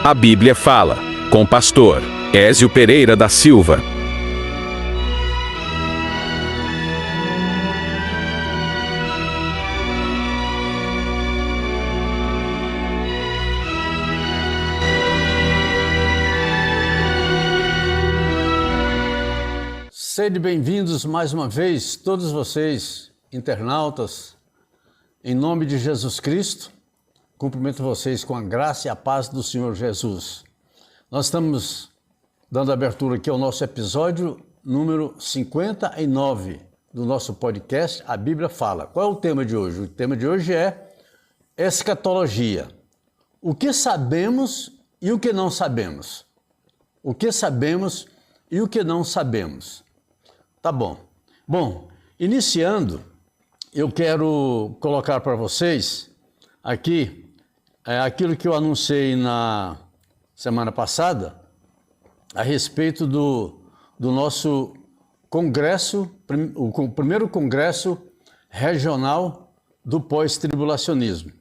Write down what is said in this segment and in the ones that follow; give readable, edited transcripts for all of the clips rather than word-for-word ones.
A Bíblia Fala, com o pastor Ézio Pereira da Silva. Sejam bem-vindos mais uma vez, todos vocês, internautas, em nome de Jesus Cristo. Cumprimento vocês com a graça e a paz do Senhor Jesus. Nós estamos dando abertura aqui ao nosso episódio número 59 do nosso podcast, A Bíblia Fala. Qual é o tema de hoje? O tema de hoje é escatologia. O que sabemos e o que não sabemos. O que sabemos e o que não sabemos. Tá bom. Bom, iniciando, eu quero colocar para vocês aqui aquilo que eu anunciei na semana passada a respeito do nosso congresso, o primeiro congresso regional do pós-tribulacionismo,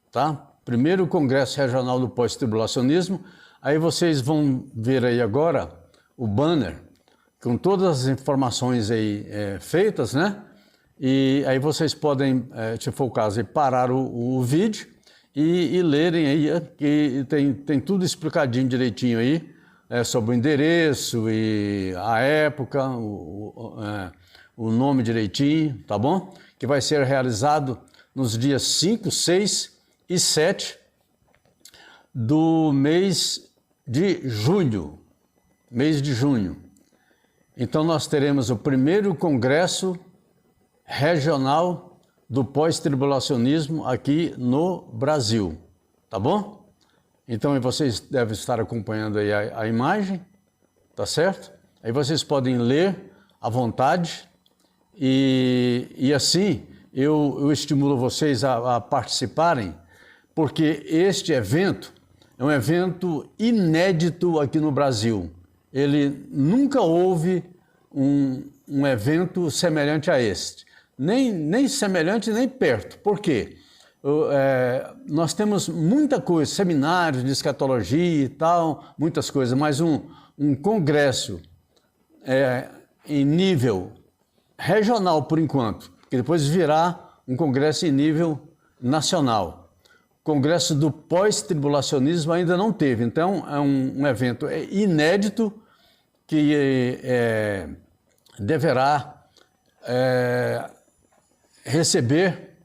tá? Primeiro congresso regional do pós-tribulacionismo. Aí vocês vão ver aí agora o banner com todas as informações aí feitas, né? E aí vocês podem, se for o caso, parar o vídeo e lerem aí, que tem tudo explicadinho direitinho aí, sobre o endereço e a época, o nome direitinho, tá bom? Que vai ser realizado nos dias 5, 6 e 7 do mês de junho, Então nós teremos o primeiro congresso regional do pós-tribulacionismo aqui no Brasil, tá bom? Então vocês devem estar acompanhando aí a imagem, tá certo? Aí vocês podem ler à vontade e assim eu estimulo vocês a participarem, porque este evento é um evento inédito aqui no Brasil. Ele nunca houve um evento semelhante a este. Nem semelhante, nem perto. Por quê? Nós temos muita coisa, seminários de escatologia e tal, muitas coisas, mas um congresso em nível regional, por enquanto, que depois virá um congresso em nível nacional. Congresso do pós-tribulacionismo ainda não teve, então é um evento inédito que deverá receber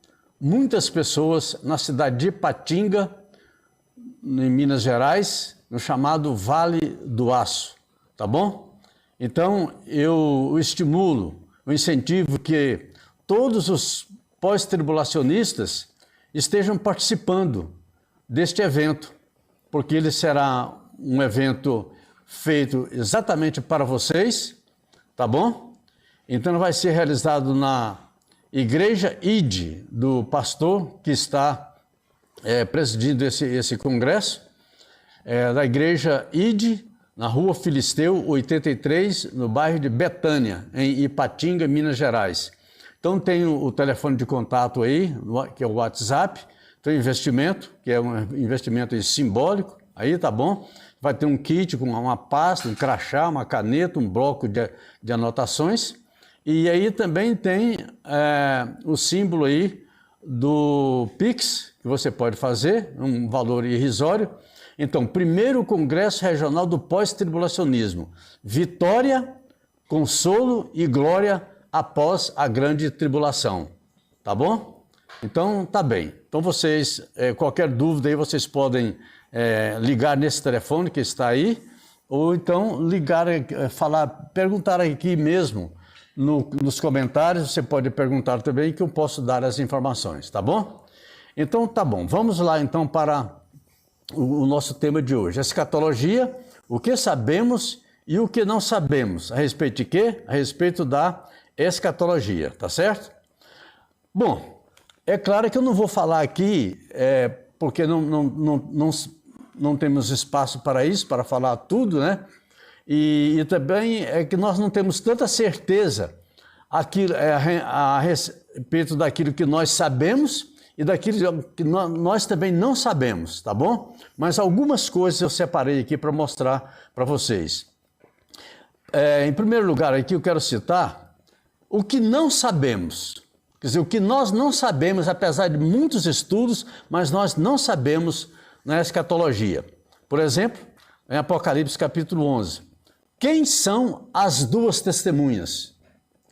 muitas pessoas na cidade de Ipatinga, em Minas Gerais, no chamado Vale do Aço, tá bom? Então, eu estimulo, eu incentivo que todos os pós-tribulacionistas estejam participando deste evento, porque ele será um evento feito exatamente para vocês, tá bom? Então, vai ser realizado na Igreja ID, do pastor que está presidindo esse congresso, da Igreja ID, na Rua Filisteu, 83, no bairro de Betânia, em Ipatinga, Minas Gerais. Então tem o telefone de contato aí, que é o WhatsApp, tem o investimento, que é um investimento simbólico, aí tá bom? Vai ter um kit com uma pasta, um crachá, uma caneta, um bloco de anotações. E aí também tem o símbolo aí do Pix, que você pode fazer, um valor irrisório. Então, primeiro Congresso Regional do Pós-Tribulacionismo. Vitória, consolo e glória após a grande tribulação. Tá bom? Então, tá bem. Então, vocês, qualquer dúvida aí, vocês podem ligar nesse telefone que está aí, ou então ligar, perguntar aqui mesmo, nos comentários. Você pode perguntar também, que eu posso dar as informações, tá bom? Então, tá bom. Vamos lá, então, para o nosso tema de hoje. Escatologia, o que sabemos e o que não sabemos. A respeito de quê? A respeito da escatologia, tá certo? Bom, é claro que eu não vou falar aqui, porque não temos espaço para isso, para falar tudo, né? E também é que nós não temos tanta certeza a respeito daquilo que nós sabemos e daquilo que nós também não sabemos, tá bom? Mas algumas coisas eu separei aqui para mostrar para vocês. Em primeiro lugar, aqui eu quero citar o que não sabemos. Quer dizer, o que nós não sabemos, apesar de muitos estudos, mas nós não sabemos na escatologia. Por exemplo, em Apocalipse capítulo 11. Quem são as duas testemunhas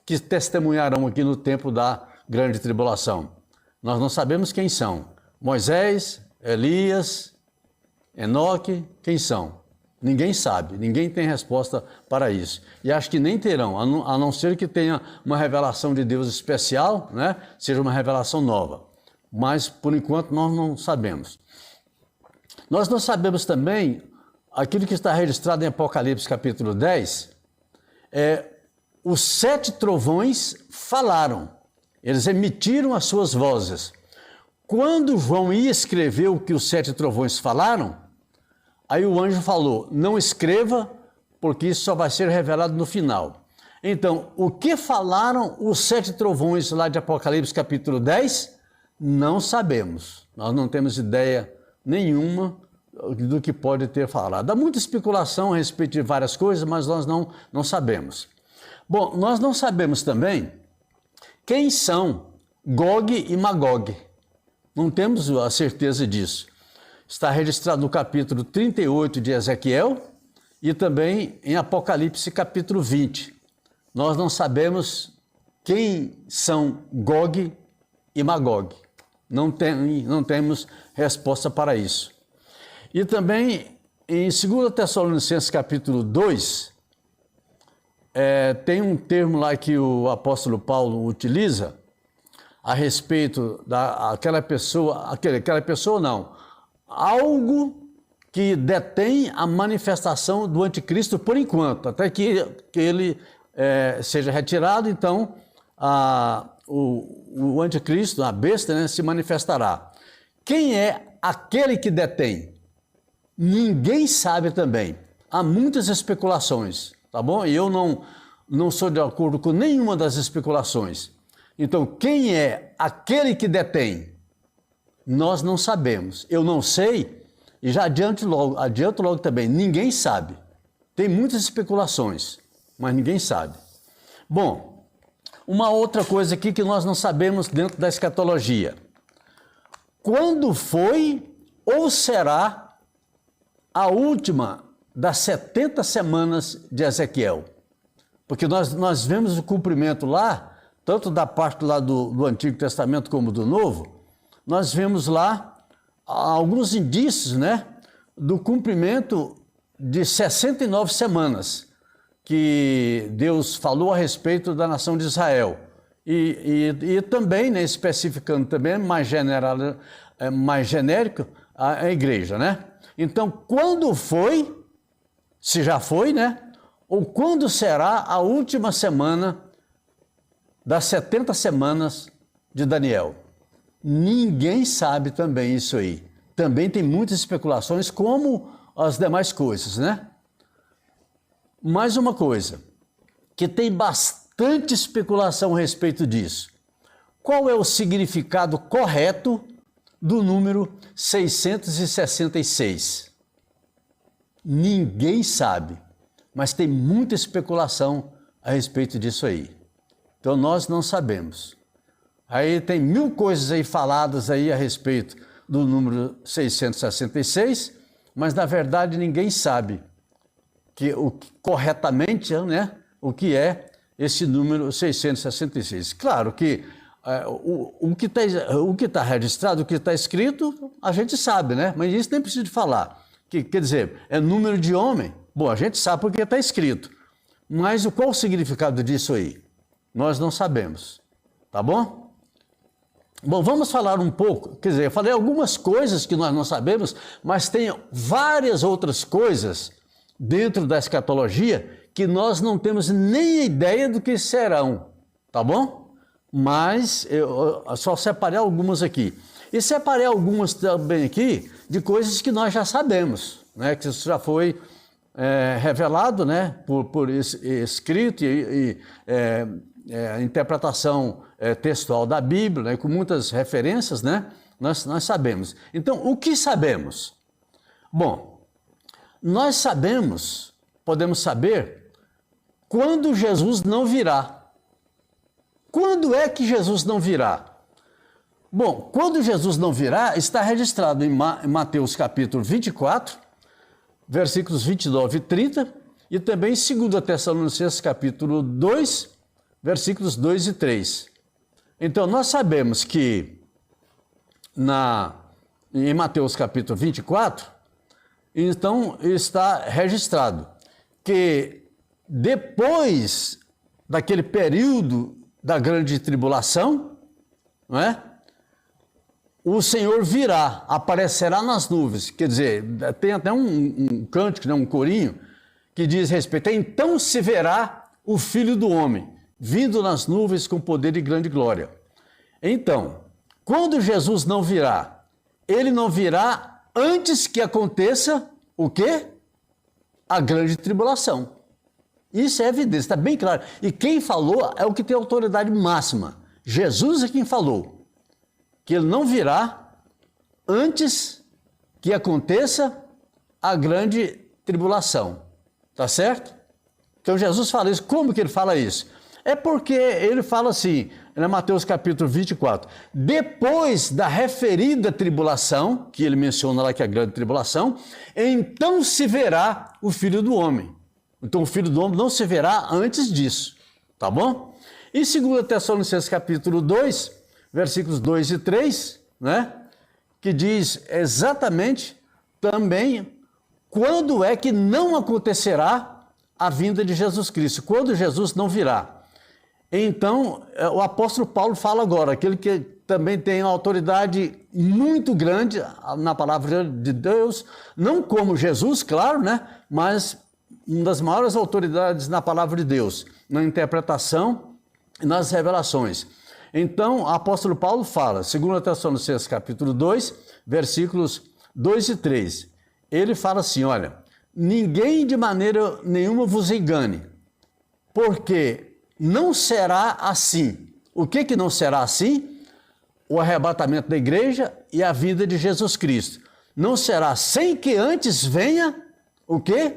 que testemunharão aqui no tempo da grande tribulação? Nós não sabemos quem são. Moisés, Elias, Enoque, quem são? Ninguém sabe, ninguém tem resposta para isso. E acho que nem terão, a não ser que tenha uma revelação de Deus especial, né? Seja uma revelação nova. Mas, por enquanto, nós não sabemos. Nós não sabemos também aquilo que está registrado em Apocalipse capítulo 10, os 7 trovões falaram, eles emitiram as suas vozes. Quando João ia escrever o que os 7 trovões falaram, aí o anjo falou, não escreva, porque isso só vai ser revelado no final. Então, o que falaram os 7 trovões lá de Apocalipse capítulo 10? Não sabemos, nós não temos ideia nenhuma do que pode ter falado. Há muita especulação a respeito de várias coisas, mas nós não sabemos. Bom, nós não sabemos também quem são Gog e Magog. Não temos a certeza disso. Está registrado no capítulo 38 de Ezequiel e também em Apocalipse capítulo 20. Nós não sabemos quem são Gog e Magog. Não temos resposta para isso. E também em 2 Tessalonicenses capítulo 2, tem um termo lá que o apóstolo Paulo utiliza a respeito daquela pessoa, aquela pessoa não, algo que detém a manifestação do anticristo por enquanto, até que ele seja retirado, então o anticristo, a besta, né, se manifestará. Quem é aquele que detém? Ninguém sabe também. Há muitas especulações, tá bom? E eu não sou de acordo com nenhuma das especulações. Então, quem é aquele que detém? Nós não sabemos. Eu não sei e já adianto logo também. Ninguém sabe. Tem muitas especulações, mas ninguém sabe. Bom, uma outra coisa aqui que nós não sabemos dentro da escatologia. Quando foi ou será a última das 70 semanas de Ezequiel? Porque nós vemos o cumprimento lá, tanto da parte lá do Antigo Testamento como do Novo, nós vemos lá alguns indícios, né, do cumprimento de 69 semanas que Deus falou a respeito da nação de Israel. E também, né, especificando também, mais genérico, a igreja, né? Então, quando foi, se já foi, né? Ou quando será a última semana das 70 semanas de Daniel? Ninguém sabe também isso aí. Também tem muitas especulações, como as demais coisas, né? Mais uma coisa, que tem bastante especulação a respeito disso. Qual é o significado correto do número 666? Ninguém sabe, mas tem muita especulação a respeito disso aí. Então nós não sabemos. Aí tem 1000 coisas aí faladas aí a respeito do número 666, mas na verdade ninguém sabe corretamente, né, o que é esse número 666. Claro que o que está registrado, o que está escrito, a gente sabe, né? Mas isso nem precisa de falar. Quer dizer, é número de homem? Bom, a gente sabe porque está escrito. Mas qual o significado disso aí? Nós não sabemos. Tá bom? Bom, vamos falar um pouco. Quer dizer, eu falei algumas coisas que nós não sabemos, mas tem várias outras coisas dentro da escatologia que nós não temos nem ideia do que serão. Tá bom? Mas eu só separei algumas aqui. E separei algumas também aqui de coisas que nós já sabemos, né? Que isso já foi revelado, né? Por escrito a interpretação textual da Bíblia, né, com muitas referências, né, nós sabemos. Então, o que sabemos? Bom, nós sabemos, podemos saber, quando Jesus não virá. Quando é que Jesus não virá? Bom, quando Jesus não virá, está registrado em Mateus capítulo 24, versículos 29 e 30, e também em 2 Tessalonicenses capítulo 2, versículos 2 e 3. Então, nós sabemos que em Mateus capítulo 24, então está registrado que depois daquele período da grande tribulação, não é? O Senhor virá, aparecerá nas nuvens. Quer dizer, tem até um cântico, né, um corinho, que diz respeito, então se verá o Filho do Homem, vindo nas nuvens com poder e grande glória. Então, quando Jesus não virá, ele não virá antes que aconteça o quê? A grande tribulação. Isso é evidente, está bem claro. E quem falou é o que tem autoridade máxima. Jesus é quem falou que ele não virá antes que aconteça a grande tribulação. Tá certo? Então Jesus fala isso. Como que ele fala isso? É porque ele fala assim, em Mateus capítulo 24, depois da referida tribulação, que ele menciona lá que é a grande tribulação, então se verá o Filho do Homem. Então o Filho do Homem não se verá antes disso, tá bom? Em 2 Tessalonicenses capítulo 2, versículos 2 e 3, né, que diz exatamente também quando é que não acontecerá a vinda de Jesus Cristo, quando Jesus não virá. Então, o apóstolo Paulo fala agora, aquele que também tem uma autoridade muito grande na palavra de Deus, não como Jesus, claro, né, mas uma das maiores autoridades na palavra de Deus, na interpretação e nas revelações. Então, o apóstolo Paulo fala, 2 Tessalonicenses capítulo 2, versículos 2 e 3. Ele fala assim, olha, ninguém de maneira nenhuma vos engane, porque não será assim. O que não será assim? O arrebatamento da igreja e a vinda de Jesus Cristo. Não será sem que antes venha o quê?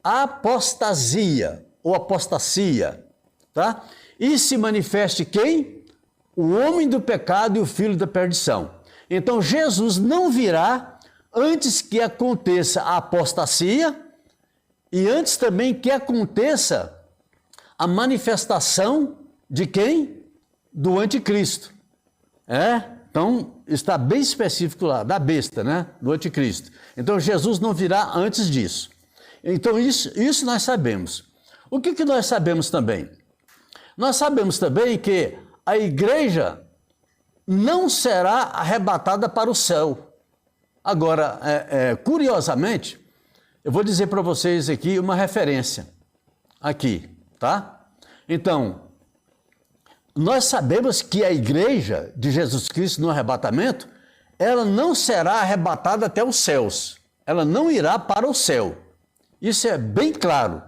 A apostasia, ou apostasia, tá? E se manifeste quem? O homem do pecado e o filho da perdição. Então Jesus não virá antes que aconteça a apostasia e antes também que aconteça a manifestação de quem? Do anticristo. Então está bem específico lá, da besta, né? Do anticristo. Então Jesus não virá antes disso. Então isso nós sabemos. O que nós sabemos também? Nós sabemos também que a igreja não será arrebatada para o céu. Agora, curiosamente, eu vou dizer para vocês aqui uma referência, aqui, tá? Então, nós sabemos que a igreja de Jesus Cristo no arrebatamento, ela não será arrebatada até os céus, ela não irá para o céu. Isso é bem claro.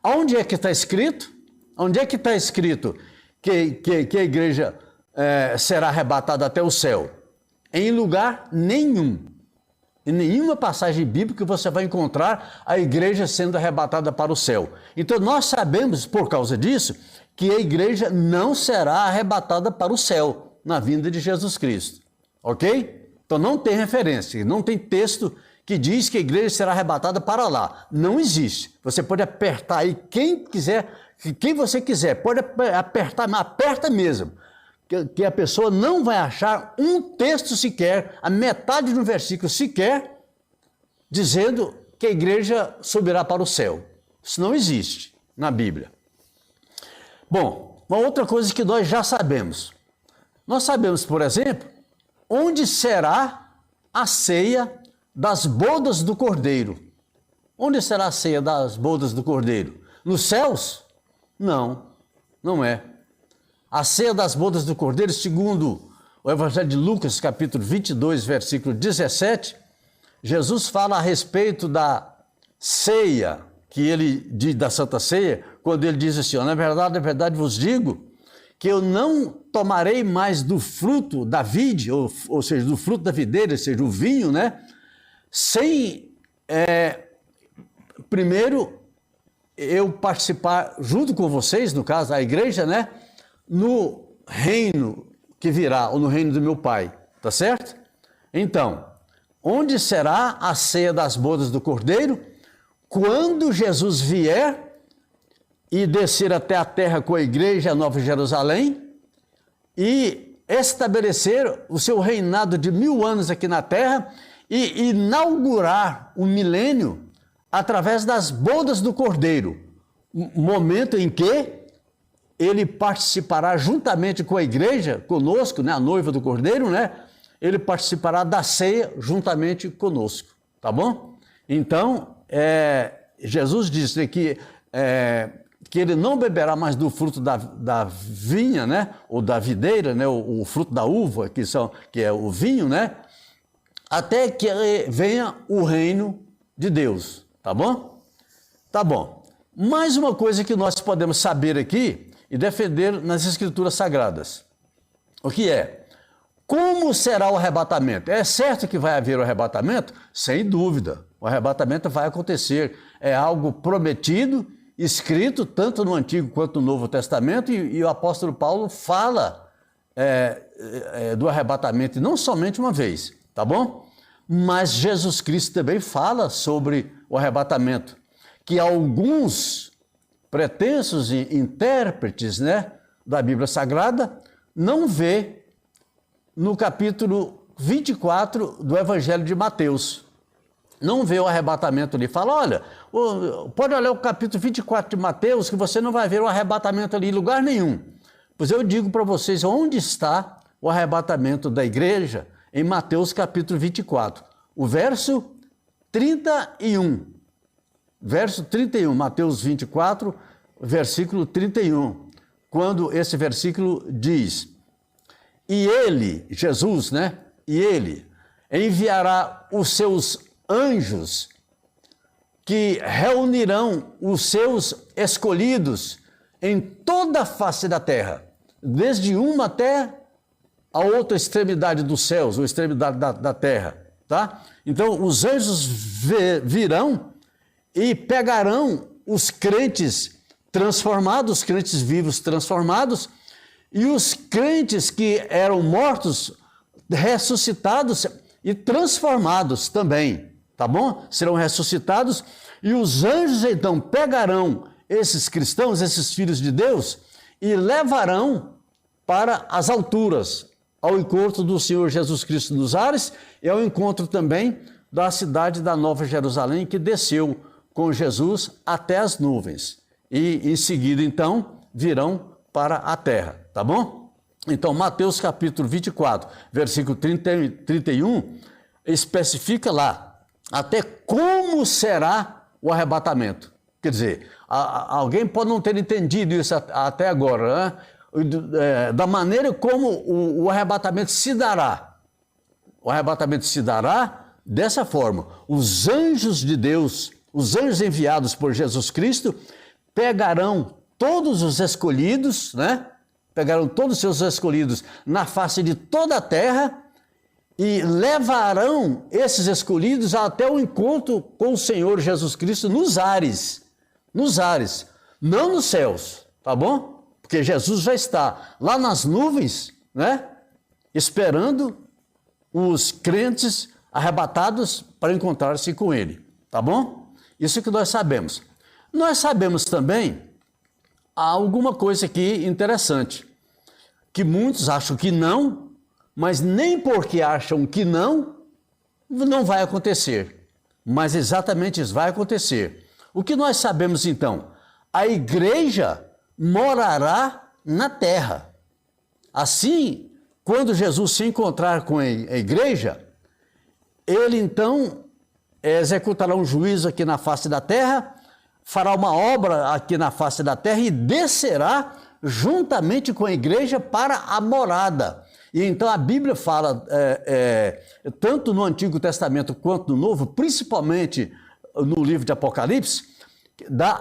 Onde é que está escrito? Onde é que está escrito que a igreja será arrebatada até o céu? Em lugar nenhum. Em nenhuma passagem bíblica você vai encontrar a igreja sendo arrebatada para o céu. Então nós sabemos, por causa disso, que a igreja não será arrebatada para o céu na vinda de Jesus Cristo. Ok? Então não tem referência, não tem texto que diz que a igreja será arrebatada para lá. Não existe. Você pode apertar aí quem quiser, quem você quiser, pode apertar, mas aperta mesmo. Que a pessoa não vai achar um texto sequer, a metade de um versículo sequer, dizendo que a igreja subirá para o céu. Isso não existe na Bíblia. Bom, uma outra coisa que nós já sabemos. Nós sabemos, por exemplo, onde será a ceia das bodas do Cordeiro. Onde será a ceia das bodas do Cordeiro? Nos céus? Não, não é. A ceia das bodas do Cordeiro, segundo o Evangelho de Lucas, capítulo 22, versículo 17, Jesus fala a respeito da ceia, da Santa Ceia, quando ele diz assim, na verdade vos digo, que eu não tomarei mais do fruto da vide, ou seja, do fruto da videira, ou seja, o vinho, né? Sem, primeiro, eu participar junto com vocês, no caso, a igreja, né? No reino que virá, ou no reino do meu Pai, tá certo? Então, onde será a ceia das bodas do Cordeiro? Quando Jesus vier e descer até a terra com a igreja, a Nova Jerusalém, e estabelecer o seu reinado de 1000 anos aqui na terra e inaugurar o milênio através das bodas do Cordeiro, momento em que ele participará juntamente com a igreja, conosco, né, a noiva do Cordeiro, né? Ele participará da ceia juntamente conosco, tá bom? Então, Jesus disse que ele não beberá mais do fruto da vinha, né? Ou da videira, né? O fruto da uva, que é o vinho, né? Até que venha o reino de Deus, tá bom? Tá bom. Mais uma coisa que nós podemos saber aqui e defender nas Escrituras Sagradas. O que é? Como será o arrebatamento? É certo que vai haver o arrebatamento? Sem dúvida. O arrebatamento vai acontecer. É algo prometido, escrito tanto no Antigo quanto no Novo Testamento, e o apóstolo Paulo fala do arrebatamento, e não somente uma vez, tá bom? Mas Jesus Cristo também fala sobre o arrebatamento, que alguns pretensos intérpretes, né, da Bíblia Sagrada não vê no capítulo 24 do Evangelho de Mateus. Não vê o arrebatamento ali. Fala, olha, pode olhar o capítulo 24 de Mateus, que você não vai ver o arrebatamento ali em lugar nenhum. Pois eu digo para vocês, onde está o arrebatamento da igreja? Em Mateus capítulo 24. O verso 31. Verso 31, Mateus 24, versículo 31. Quando esse versículo diz, e ele, Jesus, né? E ele enviará os seus anjos que reunirão os seus escolhidos em toda a face da terra, desde uma até a outra extremidade dos céus, ou extremidade da terra, tá? Então, os anjos virão e pegarão os crentes transformados, os crentes vivos transformados, e os crentes que eram mortos, ressuscitados e transformados também, tá bom? Serão ressuscitados, e os anjos então pegarão esses cristãos, esses filhos de Deus, e levarão para as alturas, ao encontro do Senhor Jesus Cristo nos ares, e ao encontro também da cidade da Nova Jerusalém, que desceu com Jesus até as nuvens. E em seguida, então, virão para a terra, tá bom? Então, Mateus capítulo 24, versículo 30 e 31, especifica lá até como será o arrebatamento. Quer dizer, alguém pode não ter entendido isso até agora, né? Da maneira como o arrebatamento se dará. O arrebatamento se dará dessa forma. Os anjos de Deus, os anjos enviados por Jesus Cristo, pegarão todos os escolhidos, né? Pegarão todos os seus escolhidos na face de toda a terra e levarão esses escolhidos até o encontro com o Senhor Jesus Cristo nos ares, não nos céus, tá bom? Porque Jesus já está lá nas nuvens, né? Esperando os crentes arrebatados para encontrar-se com Ele, tá bom? Isso que nós sabemos. Nós sabemos também alguma coisa aqui interessante, que muitos acham que não, mas nem porque acham que não vai acontecer. Mas exatamente isso vai acontecer. O que nós sabemos então? A igreja morará na terra. Assim, quando Jesus se encontrar com a igreja, ele então executará um juízo aqui na face da terra, fará uma obra aqui na face da terra e descerá juntamente com a igreja para a morada. E então a Bíblia fala, tanto no Antigo Testamento quanto no Novo, principalmente no livro de Apocalipse,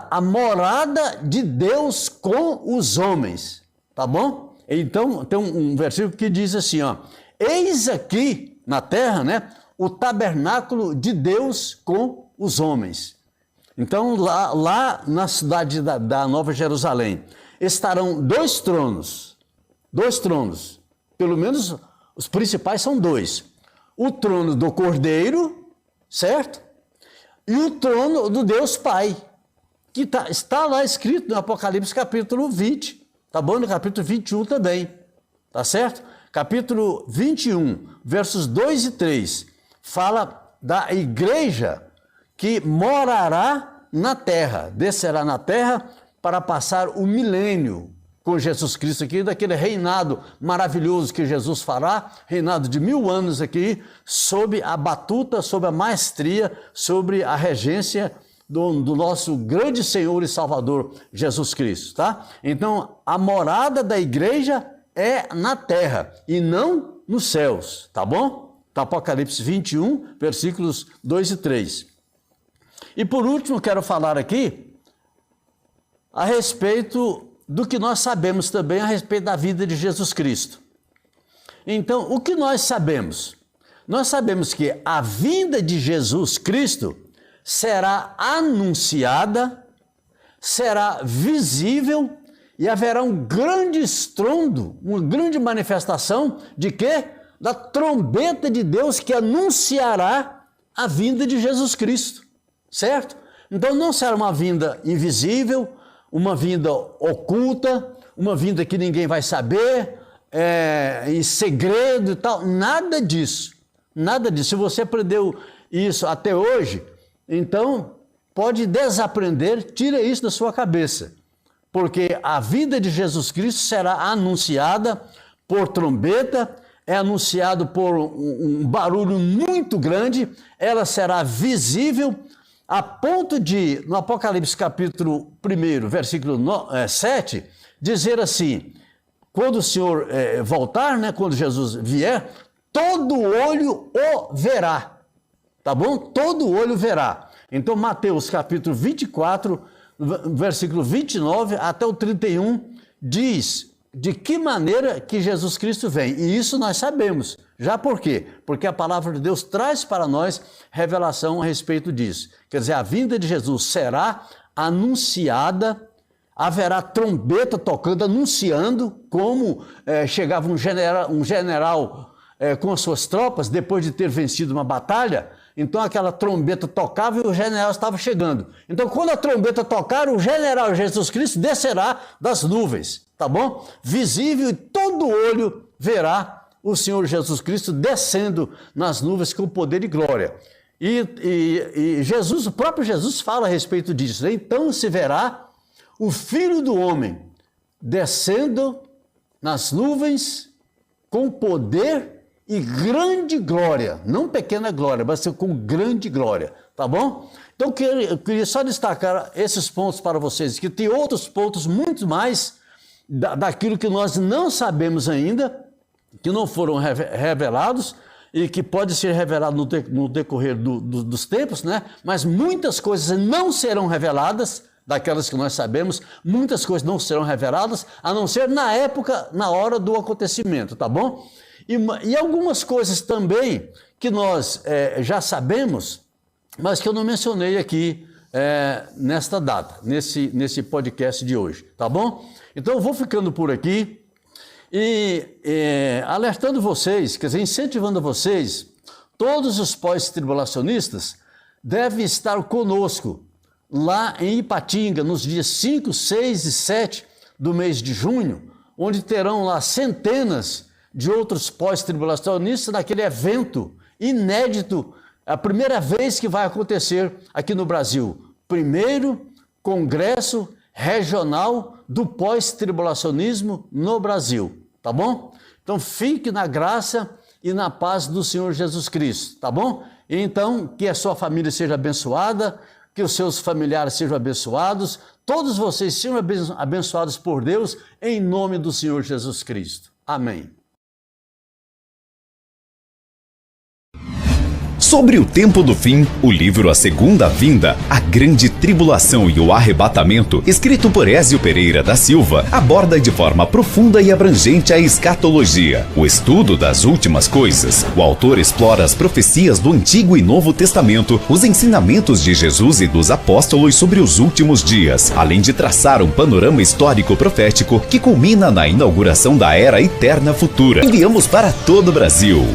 a morada de Deus com os homens, tá bom? Então, tem um versículo que diz assim, ó, eis aqui na terra, né, o tabernáculo de Deus com os homens. Então, lá na cidade da Nova Jerusalém, estarão dois tronos, pelo menos os principais são dois. O trono do Cordeiro, certo? E o trono do Deus Pai, que está lá escrito no Apocalipse capítulo 20, tá bom? No capítulo 21 também, tá certo? Capítulo 21, versos 2 e 3, fala da igreja que morará na terra, descerá na terra para passar o milênio com Jesus Cristo aqui, daquele reinado maravilhoso que Jesus fará, reinado de 1000 anos aqui, sob a batuta, sob a maestria, sobre a regência do nosso grande Senhor e Salvador Jesus Cristo, tá? Então, a morada da igreja é na terra e não nos céus, tá bom? Tá, Apocalipse 21, versículos 2 e 3. E por último, quero falar aqui a respeito do que nós sabemos também a respeito da vida de Jesus Cristo. Então, o que nós sabemos? Nós sabemos que a vinda de Jesus Cristo será anunciada, será visível e haverá um grande estrondo, uma grande manifestação de quê? Da trombeta de Deus que anunciará a vinda de Jesus Cristo, certo? Então não será uma vinda invisível, uma vinda oculta, uma vinda que ninguém vai saber, em segredo e tal, nada disso, nada disso. Se você aprendeu isso até hoje, então pode desaprender, tira isso da sua cabeça, porque a vinda de Jesus Cristo será anunciada por trombeta, é anunciado por um barulho muito grande, ela será visível, a ponto de, no Apocalipse capítulo 1, versículo 7, dizer assim, quando o Senhor voltar, né, quando Jesus vier, todo olho o verá, tá bom? Todo olho verá. Então, Mateus capítulo 24, versículo 29 até o 31, diz de que maneira que Jesus Cristo vem. E isso nós sabemos. Já por quê? Porque a palavra de Deus traz para nós revelação a respeito disso. Quer dizer, a vinda de Jesus será anunciada, haverá trombeta tocando, anunciando como chegava um general com as suas tropas, depois de ter vencido uma batalha. Então aquela trombeta tocava e o general estava chegando. Então quando a trombeta tocar, o general Jesus Cristo descerá das nuvens, tá bom? Visível e todo olho verá o Senhor Jesus Cristo descendo nas nuvens com poder e glória. E Jesus, o próprio Jesus fala a respeito disso. Então se verá o Filho do Homem descendo nas nuvens com poder e grande glória, não pequena glória, mas com grande glória, tá bom? Então eu queria só destacar esses pontos para vocês, que tem outros pontos muito mais daquilo que nós não sabemos ainda, que não foram revelados e que pode ser revelado no decorrer dos tempos, né? Mas muitas coisas não serão reveladas, daquelas que nós sabemos, muitas coisas não serão reveladas, a não ser na época, na hora do acontecimento, tá bom? E algumas coisas também que nós já sabemos, mas que eu não mencionei aqui nesta data, nesse podcast de hoje, tá bom? Então eu vou ficando por aqui e alertando vocês, quer dizer, incentivando vocês, todos os pós-tribulacionistas devem estar conosco lá em Ipatinga, nos dias 5, 6 e 7 do mês de junho, onde terão lá centenas de outros pós-tribulacionistas naquele evento inédito, a primeira vez que vai acontecer aqui no Brasil. Primeiro Congresso Regional do Pós-Tribulacionismo no Brasil, tá bom? Então fique na graça e na paz do Senhor Jesus Cristo, tá bom? Então que a sua família seja abençoada, que os seus familiares sejam abençoados, todos vocês sejam abençoados por Deus, em nome do Senhor Jesus Cristo. Amém. Sobre o tempo do fim, o livro A Segunda Vinda, a Grande Tribulação e o Arrebatamento, escrito por Ézio Pereira da Silva, aborda de forma profunda e abrangente a escatologia, o estudo das últimas coisas. O autor explora as profecias do Antigo e Novo Testamento, os ensinamentos de Jesus e dos apóstolos sobre os últimos dias, além de traçar um panorama histórico profético que culmina na inauguração da Era Eterna Futura. Enviamos para todo o Brasil.